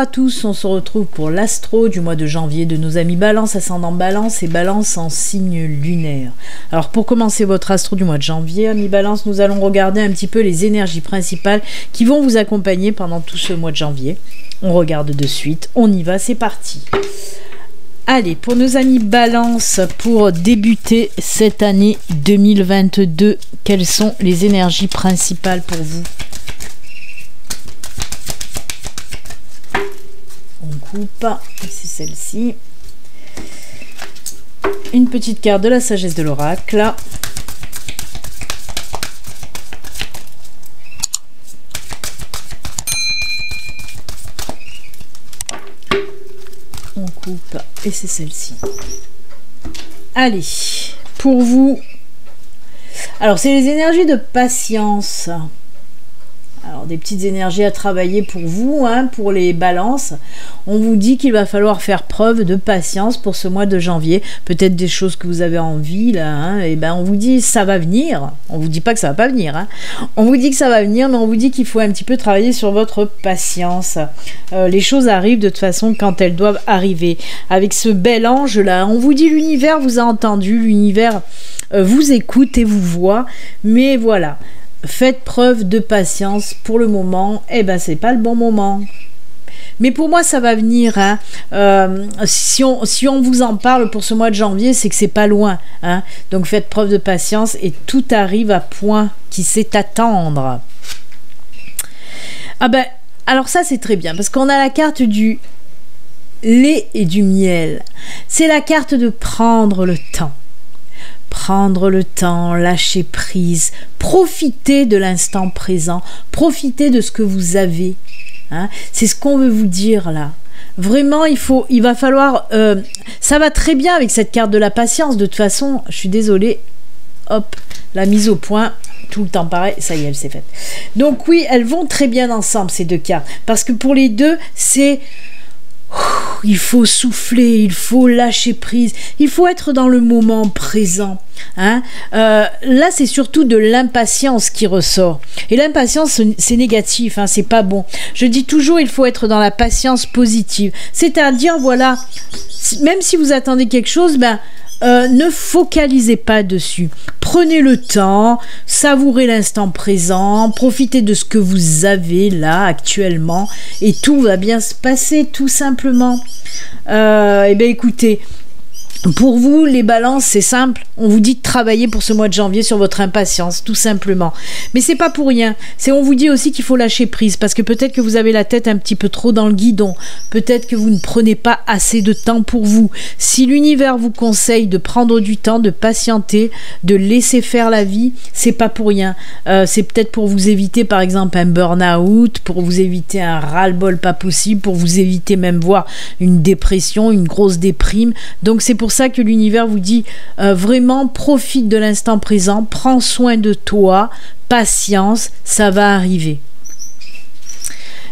à tous, on se retrouve pour l'astro du mois de janvier de nos amis Balance, ascendant Balance et Balance en signe lunaire. Alors pour commencer votre astro du mois de janvier, amis Balance, nous allons regarder un petit peu les énergies principales qui vont vous accompagner pendant tout ce mois de janvier. On regarde de suite, on y va, c'est parti. Allez, pour nos amis Balance, pour débuter cette année 2022, quelles sont les énergies principales pour vous? On coupe, c'est celle-ci. Une petite carte de la sagesse de l'oracle. On coupe et c'est celle-ci. Allez, pour vous, alors c'est les énergies de patience. Alors des petites énergies à travailler pour vous, hein, pour les balances. On vous dit qu'il va falloir faire preuve de patience pour ce mois de janvier. Peut-être des choses que vous avez envie là, hein, et ben on vous dit ça va venir. On vous dit pas que ça va pas venir, hein. On vous dit que ça va venir, mais on vous dit qu'il faut un petit peu travailler sur votre patience. Les choses arrivent de toute façon quand elles doivent arriver. Avec ce bel ange là, on vous dit l'univers vous a entendu, l'univers vous écoute et vous voit, mais voilà. Faites preuve de patience pour le moment, eh ben c'est pas le bon moment. Mais pour moi ça va venir, hein. Si on vous en parle pour ce mois de janvier, c'est que c'est pas loin, hein. Donc faites preuve de patience et tout arrive à point qui sait attendre. Ah ben alors ça c'est très bien parce qu'on a la carte du lait et du miel. C'est la carte de prendre le temps. Prendre le temps, lâcher prise, profiter de l'instant présent, profiter de ce que vous avez. Hein. C'est ce qu'on veut vous dire là. Vraiment, il va falloir... ça va très bien avec cette carte de la patience. De toute façon, je suis désolée. Hop, la mise au point. Tout le temps pareil, ça y est, elle s'est faite. Donc oui, elles vont très bien ensemble, ces deux cartes. Parce que pour les deux, c'est... Il faut souffler, il faut lâcher prise, il faut être dans le moment présent. Hein. Là, c'est surtout de l'impatience qui ressort. Et l'impatience, c'est négatif, hein, c'est pas bon. Je dis toujours, il faut être dans la patience positive. C'est-à-dire, voilà, même si vous attendez quelque chose, ben... ne focalisez pas dessus. Prenez le temps, savourez l'instant présent, profitez de ce que vous avez là actuellement et tout va bien se passer tout simplement. Eh bien écoutez, pour vous les balances c'est simple, on vous dit de travailler pour ce mois de janvier sur votre impatience tout simplement, mais c'est pas pour rien, on vous dit aussi qu'il faut lâcher prise parce que peut-être que vous avez la tête un petit peu trop dans le guidon, peut-être que vous ne prenez pas assez de temps pour vous. Si l'univers vous conseille de prendre du temps, de patienter, de laisser faire la vie, c'est pas pour rien, c'est peut-être pour vous éviter par exemple un burn-out, pour vous éviter un ras-le-bol pas possible, pour vous éviter même voir une dépression, une grosse déprime. Donc c'est pour ça que l'univers vous dit vraiment profite de l'instant présent, prends soin de toi, patience, ça va arriver.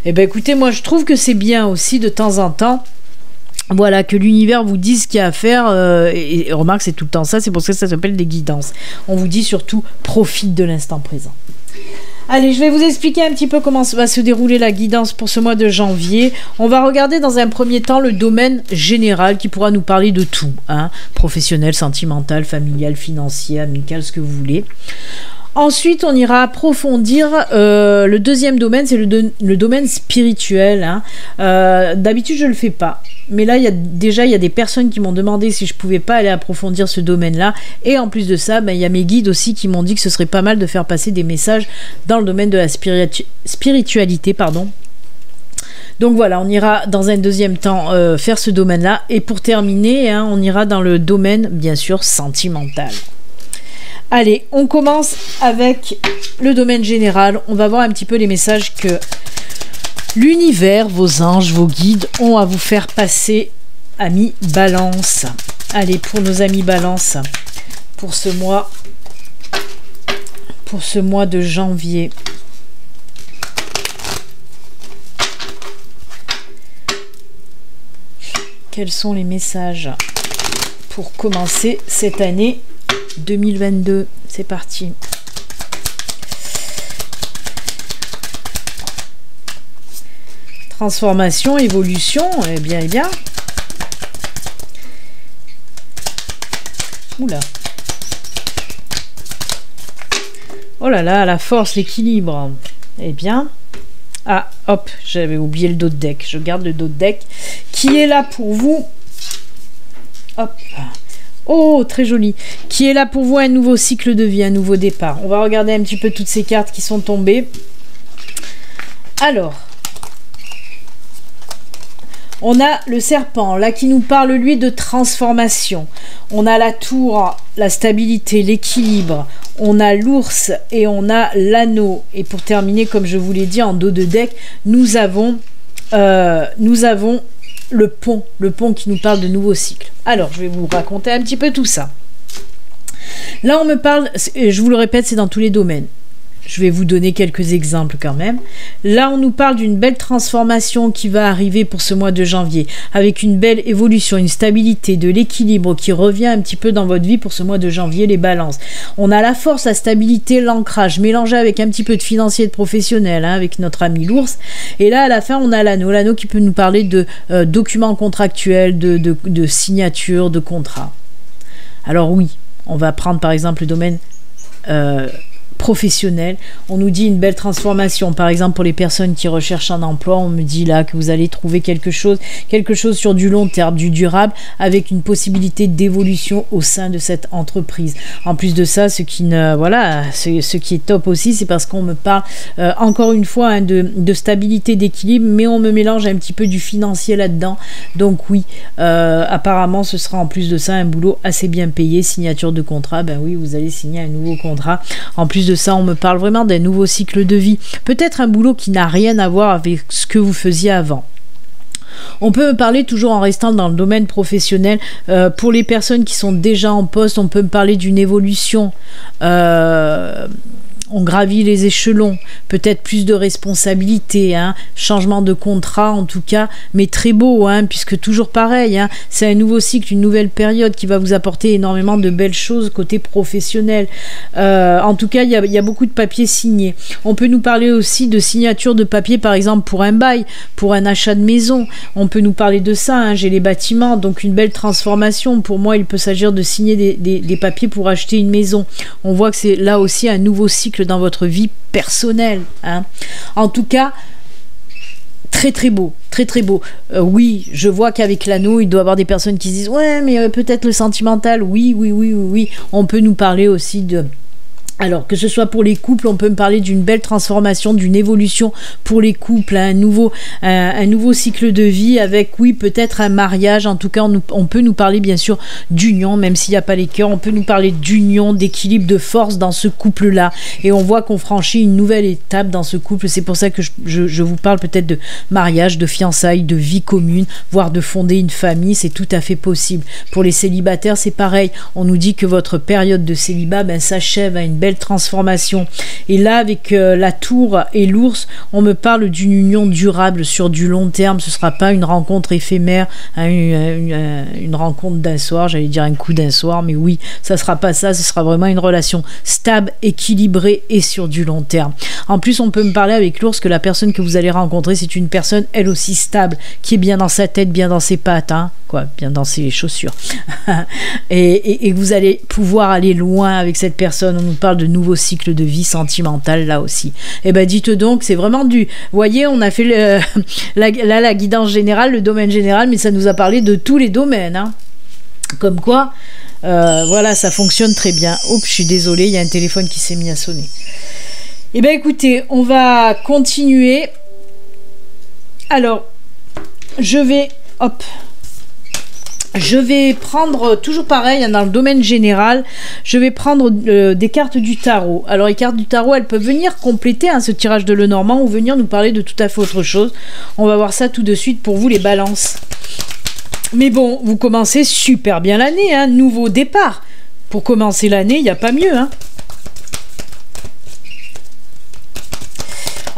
Et ben écoutez, moi je trouve que c'est bien aussi de temps en temps, voilà, que l'univers vous dise ce qu'il y a à faire, et remarque c'est tout le temps ça, c'est pour ça que ça s'appelle des guidances. On vous dit surtout profite de l'instant présent. Allez, je vais vous expliquer un petit peu comment va se dérouler la guidance pour ce mois de janvier. On va regarder dans un premier temps le domaine général qui pourra nous parler de tout, hein, professionnel, sentimental, familial, financier, amical, ce que vous voulez. Ensuite, on ira approfondir le deuxième domaine, c'est le domaine spirituel. Hein. D'habitude, je ne le fais pas. Mais là, il y a des personnes qui m'ont demandé si je ne pouvais pas aller approfondir ce domaine-là. Et en plus de ça, ben, il y a mes guides aussi qui m'ont dit que ce serait pas mal de faire passer des messages dans le domaine de la spiritualité. Donc voilà, on ira dans un deuxième temps faire ce domaine-là. Et pour terminer, hein, on ira dans le domaine, bien sûr, sentimental. Allez, on commence avec le domaine général. On va voir un petit peu les messages que l'univers, vos anges, vos guides ont à vous faire passer, amis Balance. Allez, pour nos amis Balance, pour ce mois de janvier. Quels sont les messages pour commencer cette année 2022, c'est parti. Transformation, évolution, eh bien, Oula. Oh là là, la force, l'équilibre. Eh bien... Ah, hop, j'avais oublié le dos de deck. Je garde le dos de deck qui est là pour vous. Hop. Oh, très joli. Qui est là pour vous, un nouveau cycle de vie, un nouveau départ. On va regarder un petit peu toutes ces cartes qui sont tombées. Alors, on a le serpent, là, qui nous parle, lui, de transformation. On a la tour, la stabilité, l'équilibre. On a l'ours et on a l'anneau. Et pour terminer, comme je vous l'ai dit, en dos de deck, nous avons le pont qui nous parle de nouveaux cycles. Alors, je vais vous raconter un petit peu tout ça. Là, on me parle, je vous le répète, c'est dans tous les domaines. Je vais vous donner quelques exemples quand même. Là, on nous parle d'une belle transformation qui va arriver pour ce mois de janvier, avec une belle évolution, une stabilité, de l'équilibre qui revient un petit peu dans votre vie pour ce mois de janvier, les balances. On a la force, la stabilité, l'ancrage, mélangé avec un petit peu de financier et de professionnel, hein, avec notre ami l'ours. Et là, à la fin, on a l'anneau qui peut nous parler de documents contractuels, de signatures, de contrats. Alors oui, on va prendre par exemple le domaine... professionnel, on nous dit une belle transformation, par exemple pour les personnes qui recherchent un emploi, on me dit là que vous allez trouver quelque chose sur du long terme, du durable, avec une possibilité d'évolution au sein de cette entreprise. En plus de ça, ce qui est top aussi, c'est parce qu'on me parle encore une fois hein, de stabilité, d'équilibre, mais on me mélange un petit peu du financier là-dedans. Donc oui, apparemment ce sera en plus de ça un boulot assez bien payé, signature de contrat, ben oui, vous allez signer un nouveau contrat. En plus de ça, on me parle vraiment d'un nouveau cycle de vie. Peut-être un boulot qui n'a rien à voir avec ce que vous faisiez avant. On peut me parler, toujours en restant dans le domaine professionnel, pour les personnes qui sont déjà en poste, on peut me parler d'une évolution. On gravit les échelons, peut-être plus de responsabilités, hein, changement de contrat en tout cas, mais très beau, hein, puisque toujours pareil, hein, c'est un nouveau cycle, une nouvelle période qui va vous apporter énormément de belles choses côté professionnel. En tout cas, il y a beaucoup de papiers signés. On peut nous parler aussi de signature de papier, par exemple pour un bail, pour un achat de maison. On peut nous parler de ça, hein, j'ai les bâtiments, donc une belle transformation. Pour moi, il peut s'agir de signer des papiers pour acheter une maison. On voit que c'est là aussi un nouveau cycle dans votre vie personnelle, hein. En tout cas, très très beau, très très beau. Oui, je vois qu'avec l'anneau, il doit y avoir des personnes qui se disent ouais, mais peut-être le sentimental. Oui. On peut nous parler aussi de... Alors, que ce soit pour les couples, on peut me parler d'une belle transformation, d'une évolution pour les couples, hein, un nouveau cycle de vie avec, oui, peut-être un mariage. En tout cas, on peut nous parler, bien sûr, d'union, même s'il n'y a pas les cœurs. On peut nous parler d'union, d'équilibre, de force dans ce couple-là. Et on voit qu'on franchit une nouvelle étape dans ce couple. C'est pour ça que je vous parle peut-être de mariage, de fiançailles, de vie commune, voire de fonder une famille. C'est tout à fait possible. Pour les célibataires, c'est pareil. On nous dit que votre période de célibat s'achève à une belle transformation. Et là, avec la tour et l'ours, on me parle d'une union durable sur du long terme. Ce sera pas une rencontre éphémère, hein, une rencontre d'un soir, j'allais dire un coup d'un soir, mais oui, ça sera pas ça, ce sera vraiment une relation stable, équilibrée et sur du long terme. En plus, on peut me parler avec l'ours que la personne que vous allez rencontrer, c'est une personne elle aussi stable, qui est bien dans sa tête, bien dans ses pattes, hein, bien dans ses chaussures. et vous allez pouvoir aller loin avec cette personne. On nous parle de nouveaux cycles de vie sentimentale là aussi. Et ben dites donc, c'est vraiment du... Vous voyez, on a fait la guidance générale, le domaine général, mais ça nous a parlé de tous les domaines, hein. Comme quoi, voilà, ça fonctionne très bien. Oups, je suis désolée, il y a un téléphone qui s'est mis à sonner. Et ben écoutez, on va continuer. Alors, je vais prendre, toujours pareil, hein, dans le domaine général, je vais prendre des cartes du tarot. Alors les cartes du tarot, elles peuvent venir compléter ce tirage de Lenormand ou venir nous parler de tout à fait autre chose. On va voir ça tout de suite pour vous les balances. Mais bon, vous commencez super bien l'année, hein, nouveau départ. Pour commencer l'année, il n'y a pas mieux, hein.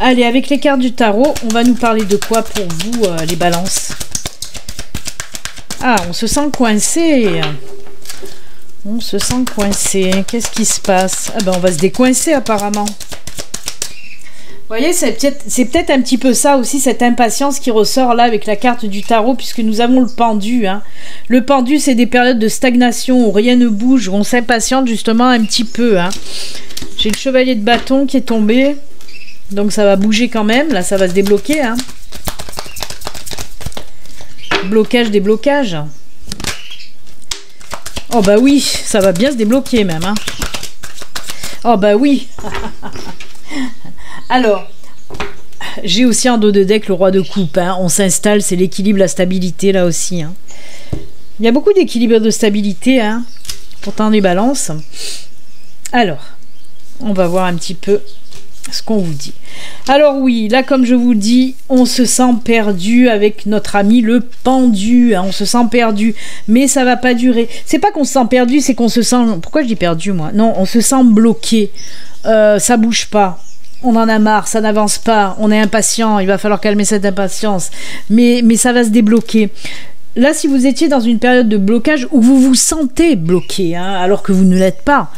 Allez, avec les cartes du tarot, on va nous parler de quoi pour vous, les balances? Ah, on se sent coincé. On se sent coincé. Qu'est-ce qui se passe? Ah ben, on va se décoincer apparemment. voyez, c'est peut-être un petit peu ça aussi, cette impatience qui ressort là avec la carte du tarot, puisque nous avons le pendu. Hein. Le pendu, c'est des périodes de stagnation où rien ne bouge, où on s'impatiente justement un petit peu. Hein. J'ai le chevalier de bâton qui est tombé, donc ça va bouger quand même. Là, ça va se débloquer. Hein. Blocage, déblocage. Oh bah oui, ça va bien se débloquer même. Hein. Oh bah oui. Alors, j'ai aussi en dos de deck le roi de coupe. Hein. On s'installe, c'est l'équilibre, la stabilité là aussi. Hein. Il y a beaucoup d'équilibre et de stabilité. Hein. Pourtant les balances. Alors, on va voir un petit peu ce qu'on vous dit. Alors oui, là comme je vous dis, on se sent perdu avec notre ami le pendu. Hein. On se sent perdu, mais ça va pas durer. C'est pas qu'on se sent perdu, c'est qu'on se sent... Pourquoi je dis perdu moi? Non, on se sent bloqué. Ça bouge pas. On en a marre, ça n'avance pas, on est impatient, il va falloir calmer cette impatience, mais ça va se débloquer. Là, si vous étiez dans une période de blocage où vous vous sentez bloqué, hein, alors que vous ne l'êtes pas,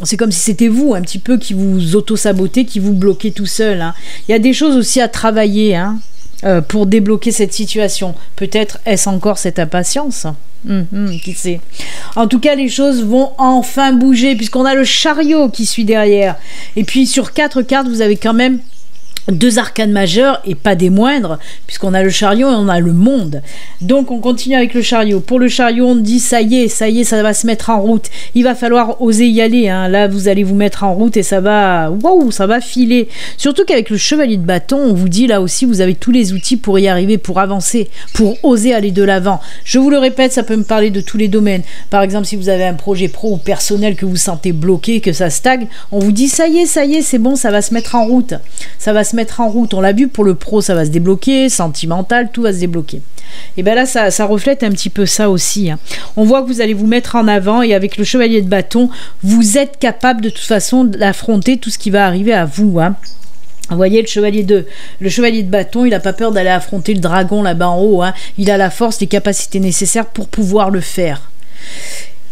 c'est comme si c'était vous un petit peu qui vous auto-sabotez, qui vous bloquez tout seul. Hein. Il y a des choses aussi à travailler hein, pour débloquer cette situation. Peut-être est-ce encore cette impatience ? Qui sait. En tout cas, les choses vont enfin bouger puisqu'on a le chariot qui suit derrière. Et puis sur 4 cartes, vous avez quand même 2 arcanes majeures et pas des moindres, puisqu'on a le chariot et on a le monde. Donc on continue avec le chariot. Pour le chariot, on dit ça y est, ça va se mettre en route. Il va falloir oser y aller. Hein. Là, vous allez vous mettre en route et ça va, waouh, ça va filer. Surtout qu'avec le chevalier de bâton, on vous dit là aussi, vous avez tous les outils pour y arriver, pour avancer, pour oser aller de l'avant. Je vous le répète, ça peut me parler de tous les domaines. Par exemple, si vous avez un projet pro ou personnel que vous sentez bloqué, que ça stagne, on vous dit ça y est, c'est bon, ça va se mettre en route. Ça va se mettre en route. On l'a vu pour le pro, ça va se débloquer, sentimental, tout va se débloquer. Et bien là, ça reflète un petit peu ça aussi. Hein. On voit que vous allez vous mettre en avant et avec le chevalier de bâton, vous êtes capable de toute façon d'affronter tout ce qui va arriver à vous. Hein. Vous voyez, le chevalier de bâton, il n'a pas peur d'aller affronter le dragon là-bas en haut. Hein. Il a la force, les capacités nécessaires pour pouvoir le faire.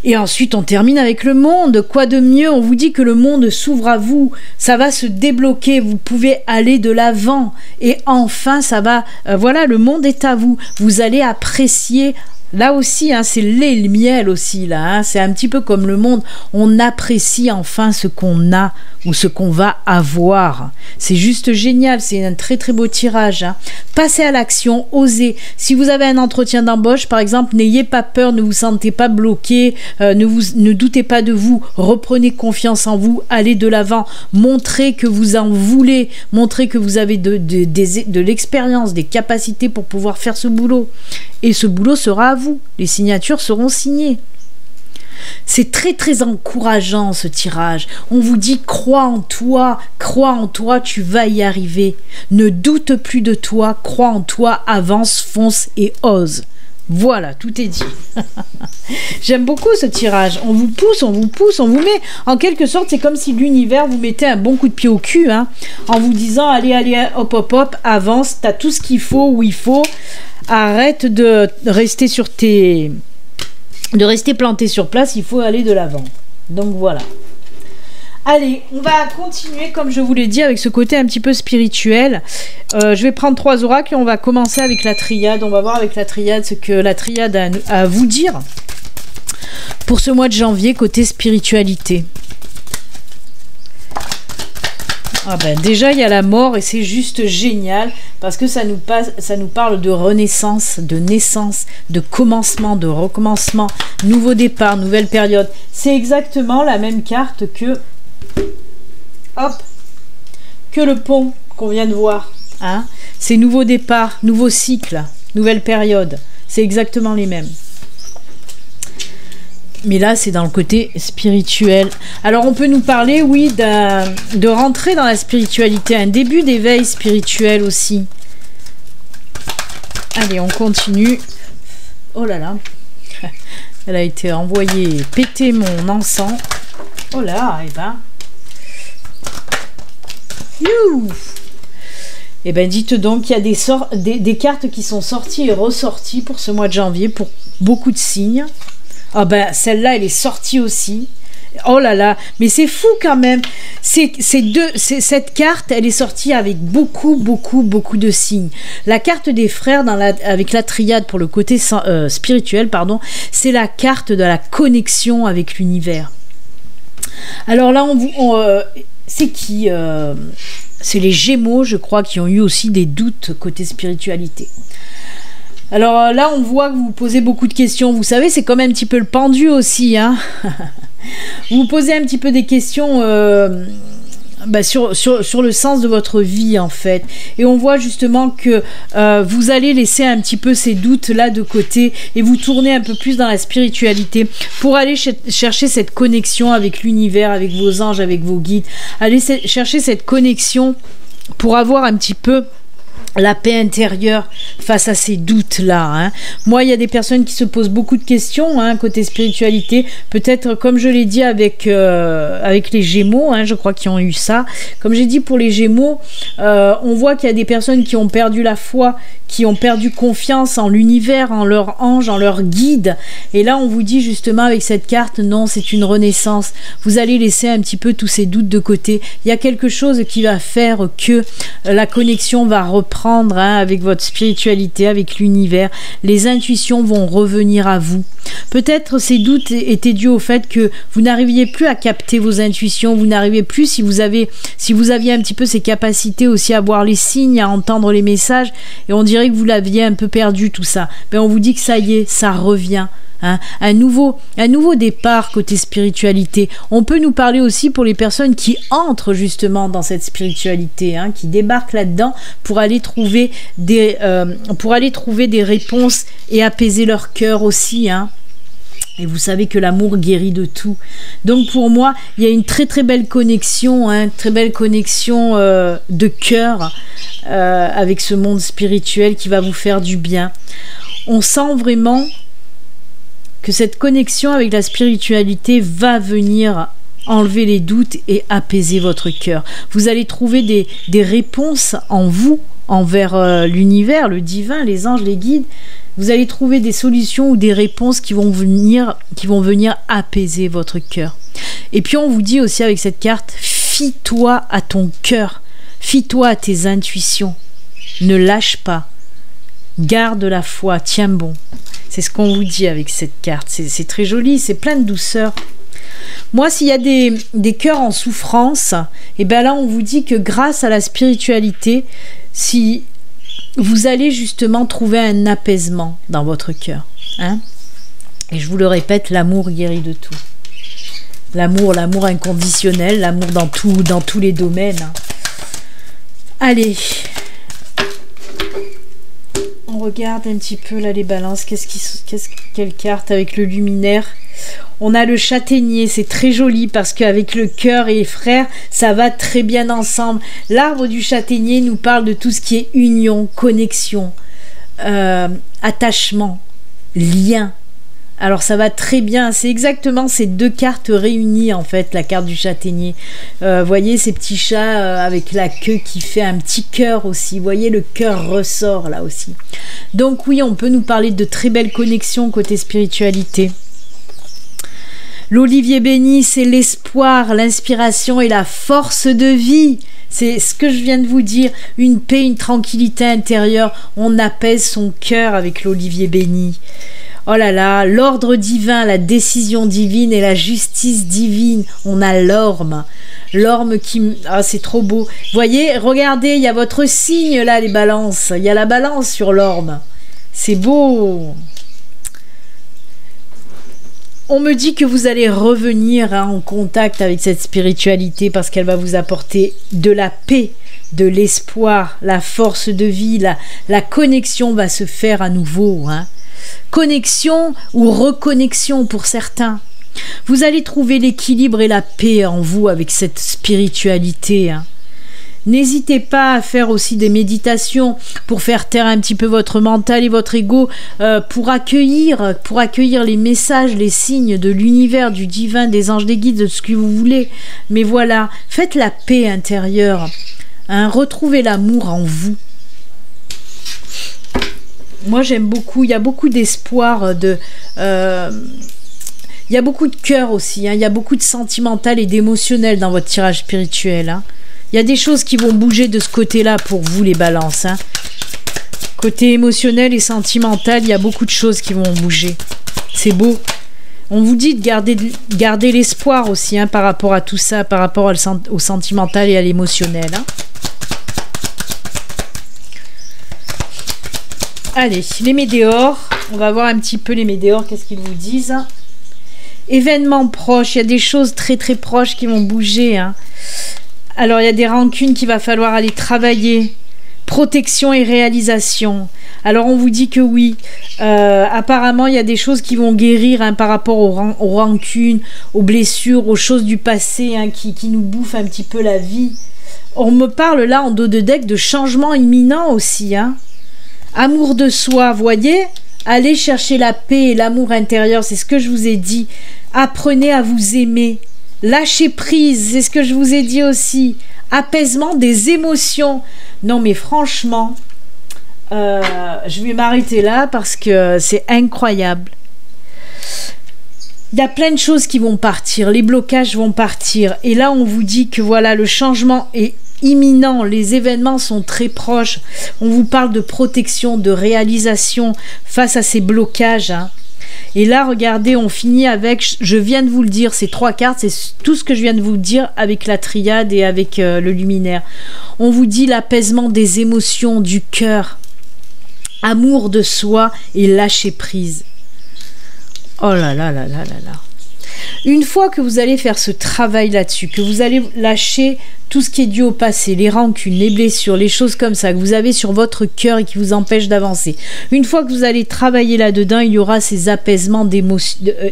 Et ensuite, on termine avec le monde. Quoi de mieux? On vous dit que le monde s'ouvre à vous. Ça va se débloquer. Vous pouvez aller de l'avant. Et enfin, ça va... voilà, le monde est à vous. Vous allez apprécier... Là aussi, hein, c'est le lait et le miel aussi, là. Hein, c'est un petit peu comme le monde. On apprécie enfin ce qu'on a ou ce qu'on va avoir. C'est juste génial. C'est un très très beau tirage. Hein. Passez à l'action, osez. Si vous avez un entretien d'embauche, par exemple, n'ayez pas peur, ne vous sentez pas bloqué, ne doutez pas de vous. Reprenez confiance en vous, allez de l'avant. Montrez que vous en voulez. Montrez que vous avez de l'expérience, des capacités pour pouvoir faire ce boulot. Et ce boulot sera à vous. Les signatures seront signées. C'est très très encourageant ce tirage. On vous dit crois en toi, tu vas y arriver. Ne doute plus de toi, crois en toi, avance, fonce et ose. Voilà, tout est dit. J'aime beaucoup ce tirage. On vous pousse, on vous met... En quelque sorte, c'est comme si l'univers vous mettait un bon coup de pied au cul, hein, en vous disant, allez, hop, avance, t'as tout ce qu'il faut, où il faut. Arrête de rester planté sur place, il faut aller de l'avant. Donc voilà. Allez, on va continuer, comme je vous l'ai dit, avec ce côté un petit peu spirituel. Je vais prendre 3 oracles et on va commencer avec la triade. On va voir avec la triade ce que la triade a à vous dire pour ce mois de janvier, côté spiritualité. Ah ben, déjà, il y a la mort et c'est juste génial parce que ça nous parle de renaissance, de naissance, de commencement, de recommencement, nouveau départ, nouvelle période. C'est exactement la même carte que... Hop, que le pont qu'on vient de voir. Hein. C'est nouveau départ, nouveau cycle, nouvelle période. C'est exactement les mêmes. Mais là, c'est dans le côté spirituel. Alors, on peut nous parler, oui, de rentrer dans la spiritualité, un début d'éveil spirituel aussi. Allez, on continue. Oh là là. Elle a été envoyée péter mon encens. Oh là, et ben... Youh. Et ben, dites donc qu'il y a des cartes qui sont sorties et ressorties pour ce mois de janvier, pour beaucoup de signes. Ah ben, celle-là, elle est sortie aussi. Oh là là, mais c'est fou quand même. Cette carte, elle est sortie avec beaucoup de signes. La carte des frères avec la triade pour le côté spirituel, pardon, c'est la carte de la connexion avec l'univers. Alors là, c'est qui c'est les Gémeaux, je crois, qui ont eu aussi des doutes côté spiritualité. Alors là, on voit que vous posez beaucoup de questions. Vous savez, c'est comme un petit peu le pendu aussi, hein. Vous posez un petit peu des questions sur le sens de votre vie, en fait. Et on voit justement que vous allez laisser un petit peu ces doutes-là de côté et vous tourner un peu plus dans la spiritualité pour aller chercher cette connexion avec l'univers, avec vos anges, avec vos guides. Allez chercher cette connexion pour avoir un petit peu la paix intérieure face à ces doutes-là, hein. Moi, il y a des personnes qui se posent beaucoup de questions, hein, côté spiritualité. Peut-être, comme je l'ai dit avec les Gémeaux, hein, je crois qu'ils ont eu ça. Comme j'ai dit pour les Gémeaux, on voit qu'il y a des personnes qui ont perdu la foi, qui ont perdu confiance en l'univers, en leur ange, en leur guide. Et là, on vous dit justement avec cette carte, non, c'est une renaissance. Vous allez laisser un petit peu tous ces doutes de côté. Il y a quelque chose qui va faire que la connexion va reprendre, hein, avec votre spiritualité, avec l'univers. Les intuitions vont revenir à vous. Peut-être ces doutes étaient dus au fait que vous n'arriviez plus à capter vos intuitions, vous n'arriviez plus, si vous aviez un petit peu ces capacités aussi à voir les signes, à entendre les messages, et on dirait que vous l'aviez un peu perdu tout ça. Ben on vous dit que ça y est, ça revient. Hein, un nouveau départ côté spiritualité. On peut nous parler aussi pour les personnes qui entrent justement dans cette spiritualité, hein, qui débarquent là-dedans pour aller trouver des réponses et apaiser leur cœur aussi, hein. Et vous savez que l'amour guérit de tout. Donc pour moi, il y a une très belle connexion, hein, très belle connexion de cœur avec ce monde spirituel qui va vous faire du bien. On sent vraiment que cette connexion avec la spiritualité va venir enlever les doutes et apaiser votre cœur. Vous allez trouver des réponses en vous, envers l'univers, le divin, les anges, les guides. Vous allez trouver des solutions ou des réponses qui vont venir apaiser votre cœur. Et puis on vous dit aussi avec cette carte, fie-toi à ton cœur, fie-toi à tes intuitions, ne lâche pas, garde la foi, tiens bon. C'est ce qu'on vous dit avec cette carte. C'est très joli, c'est plein de douceur. Moi, s'il y a des cœurs en souffrance, et bien là, on vous dit que grâce à la spiritualité, si vous allez justement trouver un apaisement dans votre cœur, hein. Et je vous le répète, l'amour guérit de tout. L'amour inconditionnel, l'amour dans tous les domaines, hein. Allez, on regarde un petit peu là les balances. Quelle carte avec le luminaire? On a le châtaignier, c'est très joli parce qu'avec le cœur et les frères, ça va très bien ensemble. L'arbre du châtaignier nous parle de tout ce qui est union, connexion, attachement, lien. Alors ça va très bien, c'est exactement ces deux cartes réunies en fait, la carte du châtaignier. Voyez ces petits chats avec la queue qui fait un petit cœur aussi. Voyez, le cœur ressort là aussi. Donc oui, on peut nous parler de très belles connexions côté spiritualité. L'olivier béni, c'est l'espoir, l'inspiration et la force de vie. C'est ce que je viens de vous dire, une paix, une tranquillité intérieure. On apaise son cœur avec l'olivier béni. Oh là là, l'ordre divin, la décision divine et la justice divine. On a l'orme. L'orme qui... Ah, c'est trop beau. Voyez, regardez, il y a votre signe là, les balances. Il y a la balance sur l'orme. C'est beau. On me dit que vous allez revenir en contact avec cette spiritualité parce qu'elle va vous apporter de la paix, de l'espoir, la force de vie. La connexion va se faire à nouveau, hein. Connexion ou reconnexion pour certains. Vous allez trouver l'équilibre et la paix en vous avec cette spiritualité, hein. N'hésitez pas à faire aussi des méditations pour faire taire un petit peu votre mental et votre ego, pour accueillir les messages, les signes de l'univers, du divin, des anges, des guides, de ce que vous voulez. Mais voilà, faites la paix intérieure, hein, retrouvez l'amour en vous. Moi j'aime beaucoup, il y a beaucoup d'espoir, il Il y a beaucoup de cœur aussi, hein. Il y a beaucoup de sentimental et d'émotionnel dans votre tirage spirituel, hein. Il y a des choses qui vont bouger de ce côté-là pour vous, les balances, hein. Côté émotionnel et sentimental, il y a beaucoup de choses qui vont bouger. C'est beau. On vous dit de garder l'espoir aussi, hein, par rapport à tout ça, par rapport au sentimental et à l'émotionnel, hein. Allez, les météores. On va voir un petit peu les météores, qu'est-ce qu'ils vous disent. Événements proches, il y a des choses très très proches qui vont bouger, hein. Alors, il y a des rancunes qu'il va falloir aller travailler. Protection et réalisation. Alors, on vous dit que oui. Apparemment, il y a des choses qui vont guérir, hein, par rapport aux rancunes, aux blessures, aux choses du passé, hein, qui nous bouffent un petit peu la vie. On me parle là, en dos de deck, de changement imminent aussi, hein. Amour de soi, voyez? Allez chercher la paix et l'amour intérieur, c'est ce que je vous ai dit. Apprenez à vous aimer. Lâchez prise, c'est ce que je vous ai dit aussi. Apaisement des émotions. Non mais franchement, je vais m'arrêter là parce que c'est incroyable. Il y a plein de choses qui vont partir, les blocages vont partir. Et là, on vous dit que voilà, le changement est imminent, les événements sont très proches. On vous parle de protection, de réalisation face à ces blocages, hein. Et là, regardez, on finit avec, je viens de vous le dire, ces 3 cartes, c'est tout ce que je viens de vous dire avec la triade et avec le luminaire. On vous dit l'apaisement des émotions, du cœur, amour de soi et lâcher prise. Oh là là là là là là. Une fois que vous allez faire ce travail là-dessus, que vous allez lâcher tout ce qui est dû au passé, les rancunes, les blessures, les choses comme ça que vous avez sur votre cœur et qui vous empêchent d'avancer. Une fois que vous allez travailler là-dedans, il y aura ces apaisements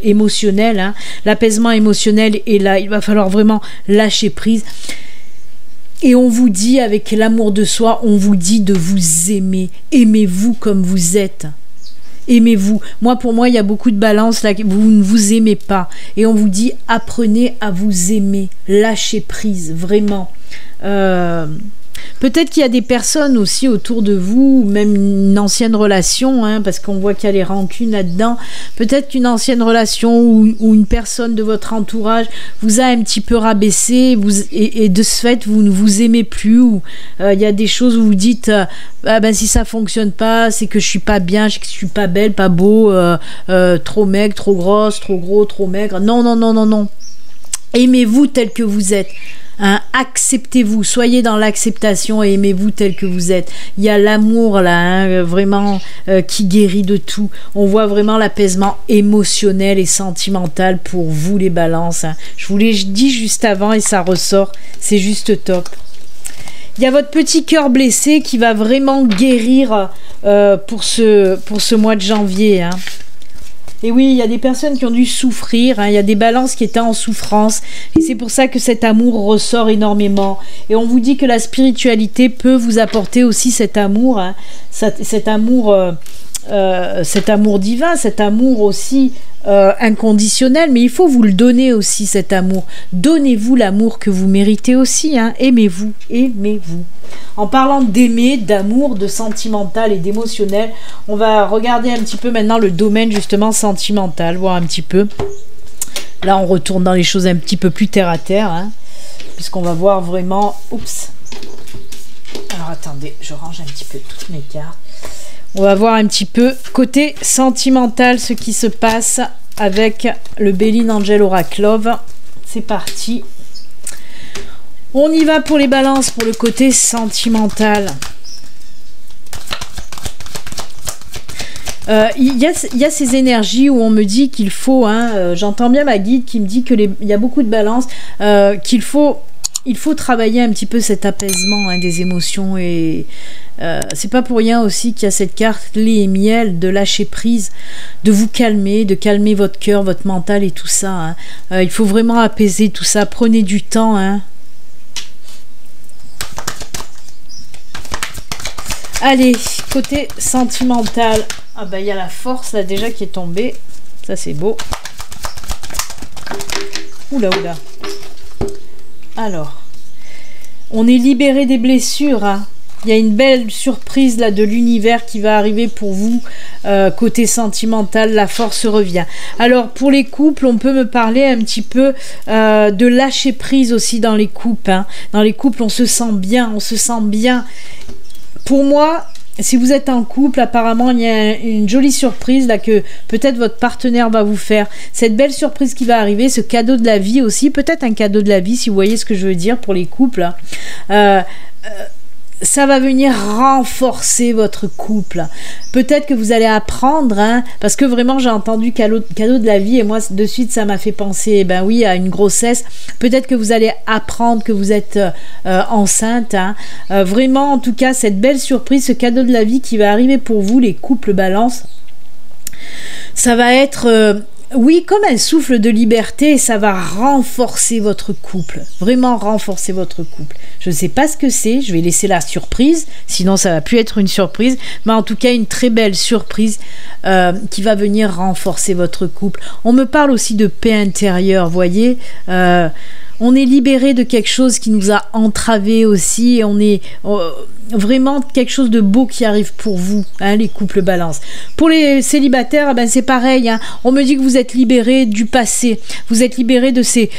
émotionnels, hein. L'apaisement émotionnel est là, il va falloir vraiment lâcher prise. Et on vous dit, avec l'amour de soi, on vous dit de vous aimer. Aimez-vous comme vous êtes. Aimez-vous. Moi, pour moi, il y a beaucoup de balance là, vous ne vous aimez pas. Et on vous dit, apprenez à vous aimer. Lâchez prise, vraiment. Peut-être qu'il y a des personnes aussi autour de vous, ou même une ancienne relation, hein, parce qu'on voit qu'il y a les rancunes là-dedans. Peut-être qu'une ancienne relation ou une personne de votre entourage vous a un petit peu rabaissé, et de ce fait, vous ne vous aimez plus. Ou il y a des choses où vous dites, ah ben, si ça fonctionne pas, c'est que je suis pas bien, que je suis pas belle, pas beau, trop maigre, trop grosse, trop gros, trop maigre. Non, non, non, non, non. Aimez-vous tel que vous êtes. Hein, acceptez-vous, soyez dans l'acceptation et aimez-vous tel que vous êtes. Il y a l'amour là, hein, vraiment qui guérit de tout. On voit vraiment l'apaisement émotionnel et sentimental pour vous les balances, hein. Je vous l'ai dit juste avant et ça ressort, c'est juste top. Il y a votre petit cœur blessé qui va vraiment guérir pour ce mois de janvier, hein. Et oui, il y a des personnes qui ont dû souffrir, hein, il y a des balances qui étaient en souffrance, et c'est pour ça que cet amour ressort énormément. Et on vous dit que la spiritualité peut vous apporter aussi cet amour, hein, cet amour divin, cet amour aussi inconditionnel, mais il faut vous le donner aussi, cet amour. Donnez-vous l'amour que vous méritez aussi, hein. Aimez-vous, aimez-vous. En parlant d'aimer, d'amour, de sentimental et d'émotionnel, on va regarder un petit peu maintenant le domaine justement sentimental, voir un petit peu. Là, on retourne dans les choses un petit peu plus terre à terre, hein, puisqu'on va voir vraiment... Oups. Alors, attendez, je range un petit peu toutes mes cartes. On va voir un petit peu côté sentimental ce qui se passe avec le Béline Angel Oraclove. C'est parti. On y va pour les balances, pour le côté sentimental. Il y a ces énergies où on me dit qu'il faut, hein, j'entends bien ma guide qui me dit qu'il y a beaucoup de balances, qu'il faut travailler un petit peu cet apaisement, hein, des émotions, et c'est pas pour rien aussi qu'il y a cette carte lait et miel, de lâcher prise, de vous calmer, de calmer votre cœur, votre mental et tout ça, hein. Il faut vraiment apaiser tout ça, prenez du temps, hein. Allez, côté sentimental, ah bah il y a la force là déjà qui est tombée, ça c'est beau. Oula oula. Alors, on est libéré des blessures, hein. Il y a une belle surprise là de l'univers qui va arriver pour vous. Côté sentimental, la force revient. Alors pour les couples, on peut me parler un petit peu de lâcher prise aussi dans les couples. Hein. Dans les couples, on se sent bien, on se sent bien. Pour moi, si vous êtes en couple, apparemment, il y a une jolie surprise là que peut-être votre partenaire va vous faire. Cette belle surprise qui va arriver, ce cadeau de la vie aussi, peut-être un cadeau de la vie, si vous voyez ce que je veux dire pour les couples. Ça va venir renforcer votre couple. Peut-être que vous allez apprendre, hein, parce que vraiment j'ai entendu cadeau de la vie et moi de suite ça m'a fait penser, ben oui, à une grossesse. Peut-être que vous allez apprendre que vous êtes enceinte. Hein. Vraiment, en tout cas, cette belle surprise, ce cadeau de la vie qui va arriver pour vous, les couples balance, ça va être... oui, comme un souffle de liberté, ça va renforcer votre couple. Vraiment renforcer votre couple. Je ne sais pas ce que c'est, je vais laisser la surprise, sinon ça va plus être une surprise, mais en tout cas une très belle surprise qui va venir renforcer votre couple. On me parle aussi de paix intérieure, voyez, on est libéré de quelque chose qui nous a entravés aussi, on est... vraiment quelque chose de beau qui arrive pour vous, hein, les couples balance. Pour les célibataires, ben c'est pareil, hein. On me dit que vous êtes libérés du passé, vous êtes libérés de ces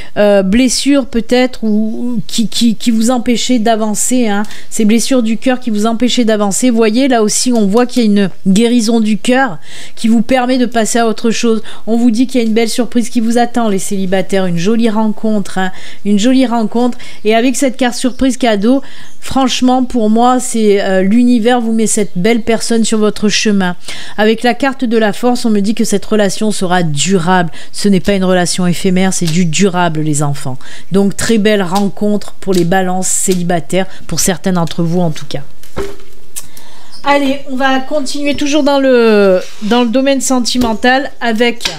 blessures peut-être ou qui vous empêchaient d'avancer, hein. Ces blessures du cœur qui vous empêchaient d'avancer. Vous voyez, là aussi, on voit qu'il y a une guérison du cœur qui vous permet de passer à autre chose. On vous dit qu'il y a une belle surprise qui vous attend, les célibataires, une jolie rencontre, hein, une jolie rencontre. Et avec cette carte surprise cadeau, franchement, pour moi, c'est l'univers vous met cette belle personne sur votre chemin. Avec la carte de la force, on me dit que cette relation sera durable. Ce n'est pas une relation éphémère, c'est du durable, les enfants. Donc, très belle rencontre pour les balances célibataires, pour certains d'entre vous en tout cas. Allez, on va continuer toujours dans le domaine sentimental avec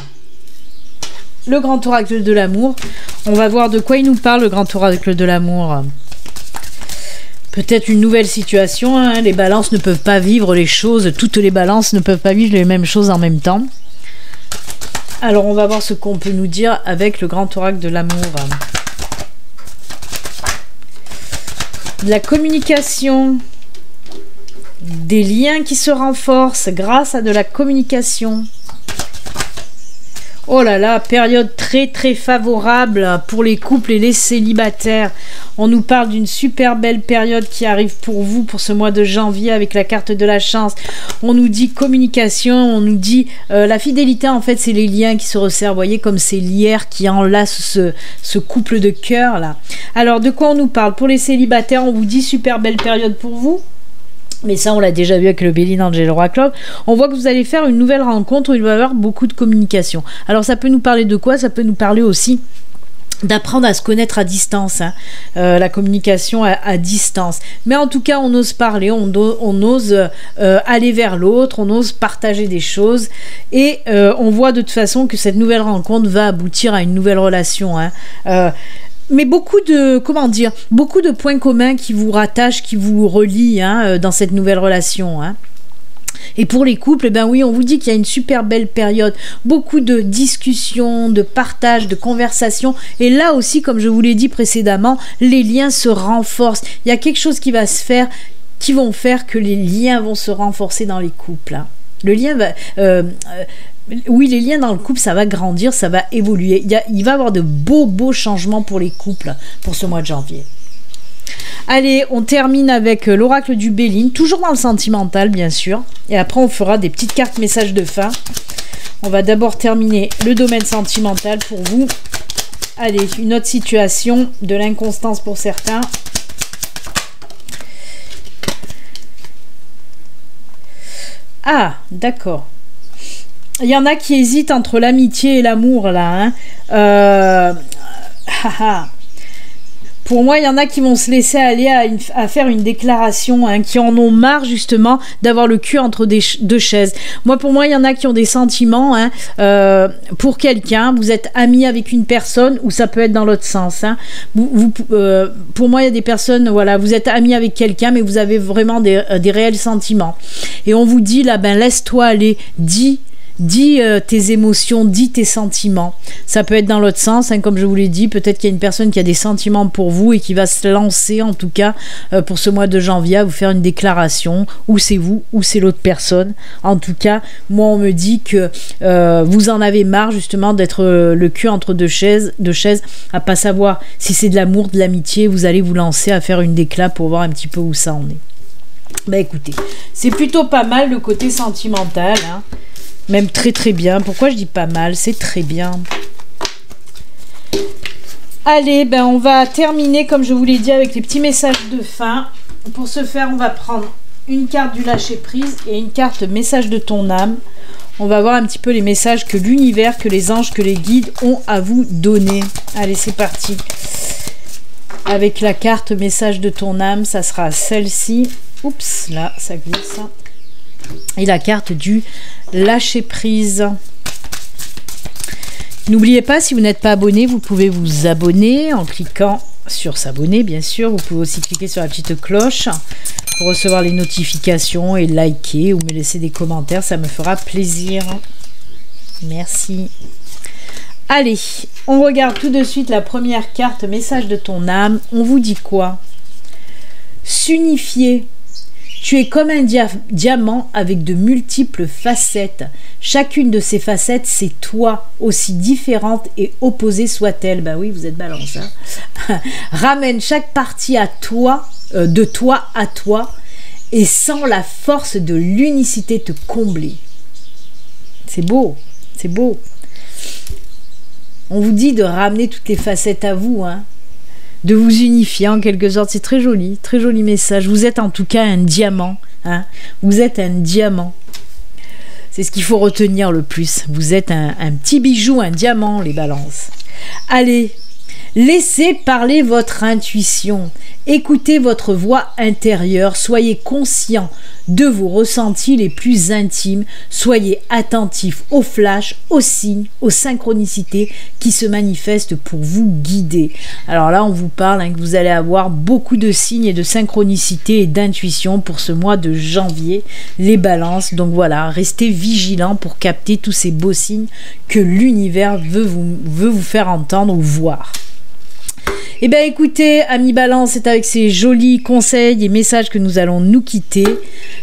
le grand oracle de l'amour. On va voir de quoi il nous parle, le grand oracle de l'amour. Peut-être une nouvelle situation, hein. Les balances ne peuvent pas vivre les choses, toutes les balances ne peuvent pas vivre les mêmes choses en même temps. Alors on va voir ce qu'on peut nous dire avec le grand oracle de l'amour. De la communication, des liens qui se renforcent grâce à de la communication. Oh là là, période très très favorable pour les couples et les célibataires. On nous parle d'une super belle période qui arrive pour vous pour ce mois de janvier avec la carte de la chance. On nous dit communication, on nous dit la fidélité, en fait c'est les liens qui se resserrent, vous voyez, comme ces lierres qui enlacent ce couple de cœur là. Alors de quoi on nous parle? Pour les célibataires, on vous dit super belle période pour vous. Mais ça, on l'a déjà vu avec le Béline Angel Oracle. On voit que vous allez faire une nouvelle rencontre où il va y avoir beaucoup de communication. Alors, ça peut nous parler de quoi? Ça peut nous parler aussi d'apprendre à se connaître à distance, hein. La communication à distance. Mais en tout cas, on ose parler, on ose aller vers l'autre, on ose partager des choses. Et on voit de toute façon que cette nouvelle rencontre va aboutir à une nouvelle relation, hein. Mais beaucoup de, comment dire, beaucoup de points communs qui vous rattachent, qui vous relient, hein, dans cette nouvelle relation, hein. Et pour les couples, eh ben oui, on vous dit qu'il y a une super belle période, beaucoup de discussions, de partage, de conversations. Et là aussi, comme je vous l'ai dit précédemment, les liens se renforcent. Il y a quelque chose qui va se faire, qui vont faire que les liens vont se renforcer dans les couples, hein. Le lien va... oui, les liens dans le couple, ça va grandir, ça va évoluer. Il va y avoir de beaux changements pour les couples pour ce mois de janvier. Allez, on termine avec l'oracle du Béline, toujours dans le sentimental, bien sûr. Et après, on fera des petites cartes messages de fin. On va d'abord terminer le domaine sentimental pour vous. Allez, une autre situation, de l'inconstance pour certains. Ah, d'accord. Il y en a qui hésitent entre l'amitié et l'amour, là, hein. Pour moi, il y en a qui vont se laisser aller à faire une déclaration, hein, qui en ont marre justement d'avoir le cul entre deux chaises. Moi, pour moi, il y en a qui ont des sentiments, hein, pour quelqu'un. Vous êtes ami avec une personne, ou ça peut être dans l'autre sens, hein. Pour moi, il y a des personnes, voilà, vous êtes ami avec quelqu'un, mais vous avez vraiment des réels sentiments. Et on vous dit là, ben laisse-toi aller, dis dis tes émotions, dis tes sentiments. Ça peut être dans l'autre sens, hein, comme je vous l'ai dit, peut-être qu'il y a une personne qui a des sentiments pour vous et qui va se lancer, en tout cas, pour ce mois de janvier, à vous faire une déclaration, ou c'est vous, ou c'est l'autre personne. En tout cas, moi, on me dit que vous en avez marre, justement, d'être le cul entre deux chaises, à pas savoir si c'est de l'amour, de l'amitié, vous allez vous lancer à faire une décla pour voir un petit peu où ça en est. Bah écoutez, c'est plutôt pas mal le côté sentimental, hein. Même très très bien. Pourquoi je dis pas mal? C'est très bien. Allez, ben on va terminer comme je vous l'ai dit avec les petits messages de fin. Pour ce faire, on va prendre une carte du lâcher prise et une carte message de ton âme. On va voir un petit peu les messages que l'univers, que les anges, que les guides ont à vous donner. Allez, c'est parti. Avec la carte message de ton âme, ça sera celle-ci. Oups, là, ça glisse. Et la carte du lâcher prise. N'oubliez pas, si vous n'êtes pas abonné, vous pouvez vous abonner en cliquant sur s'abonner, bien sûr. Vous pouvez aussi cliquer sur la petite cloche pour recevoir les notifications et liker ou me laisser des commentaires. Ça me fera plaisir. Merci. Allez, on regarde tout de suite la première carte, message de ton âme. On vous dit quoi? S'unifier. Tu es comme un diamant avec de multiples facettes. Chacune de ces facettes, c'est toi, aussi différente et opposée soit-elle. Ben oui, vous êtes balance. Hein. Ramène chaque partie à toi, de toi à toi, et sens la force de l'unicité te combler. C'est beau, c'est beau. On vous dit de ramener toutes les facettes à vous, hein. De vous unifier en quelque sorte. C'est très joli message. Vous êtes en tout cas un diamant, hein. Vous êtes un diamant. C'est ce qu'il faut retenir le plus. Vous êtes un petit bijou, un diamant, les balances. Allez, laissez parler votre intuition. Écoutez votre voix intérieure. Soyez conscient de vos ressentis les plus intimes. Soyez attentif aux flashs, aux signes, aux synchronicités qui se manifestent pour vous guider. Alors là, on vous parle, hein, que vous allez avoir beaucoup de signes et de synchronicités et d'intuition pour ce mois de janvier, les balances. Donc voilà, restez vigilants pour capter tous ces beaux signes que l'univers veut vous faire entendre ou voir. Eh bien écoutez, amis Balance, c'est avec ces jolis conseils et messages que nous allons nous quitter.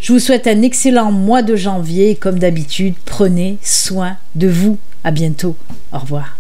Je vous souhaite un excellent mois de janvier et comme d'habitude, prenez soin de vous. À bientôt. Au revoir.